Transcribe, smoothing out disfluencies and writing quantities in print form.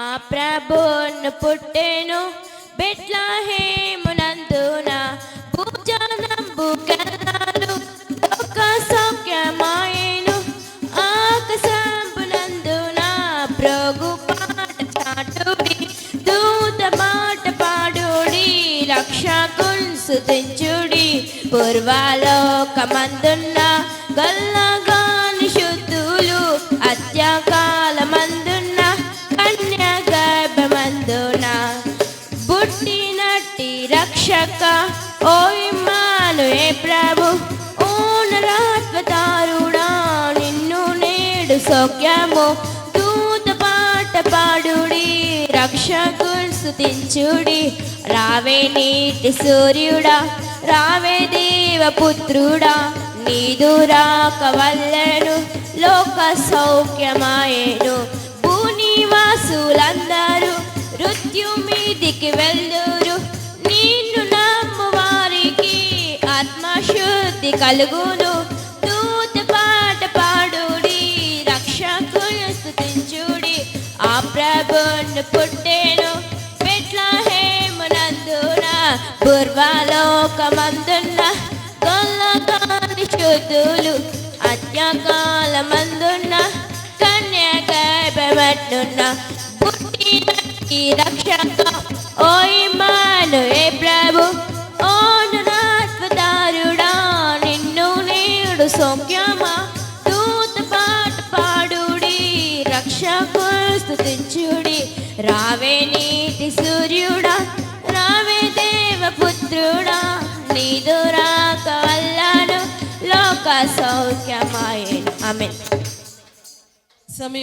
ఆ ప్రభువును పుట్టెను బెత్లెహేమునందున భూజనంబు కెల్లారు లోక సౌఖ్యమాయెను ఆకాశంబునందున ప్రభు పాట చాటుడి దూత మాట పాడుడి రక్షకున్ స్తుతించుడి పూర్వలోకమందున్న గొల్లగాని శుద్ధులు అత్యకాలమందున్న కన్య గర్భమందున పుట్టినట్టి రక్షక ఓ ఇమ్మానుయే ప్రభు ఓ నరాత్వతారుడా నిన్ను నేడు సౌఖ్యము దూత పాట పాడుడి రక్షకున్ స్తుతించుడి రావే నీటి సూర్యుడా రావే దేవపుత్రుడా నీదు రాక వల్లెను లోక సౌఖ్యమాయెను భూనివాసులందరూ మృత్యు మీదికి వెళ్ళురు నిన్ను నమ్ము వారికి ఆత్మశుద్ధి కలుగును దూత పాట పాడుడి రక్షకుని స్తుతించుడి ఆ ప్రభువును పుట్టెను బెత్లెహేమునందున పూర్వలోకమందున్న గొల్లగాని శుద్ధులు అత్యకాలమందున్న కన్య గర్భమందున్న పుట్టినట్టి రక్షక ఓ ఇమ్మానుయే ప్రభు ఓ నరాత్వతారుడా నిన్ను నేడు సౌఖ్యమా దూత పాట పాడుడి రక్షకుని స్తుతించుడి రావే నీటి సూర్యుడా రావే దేవపుత్రుడా నీదు రాక వల్లెను లోక సౌఖ్యమాయెను ఆమేన్.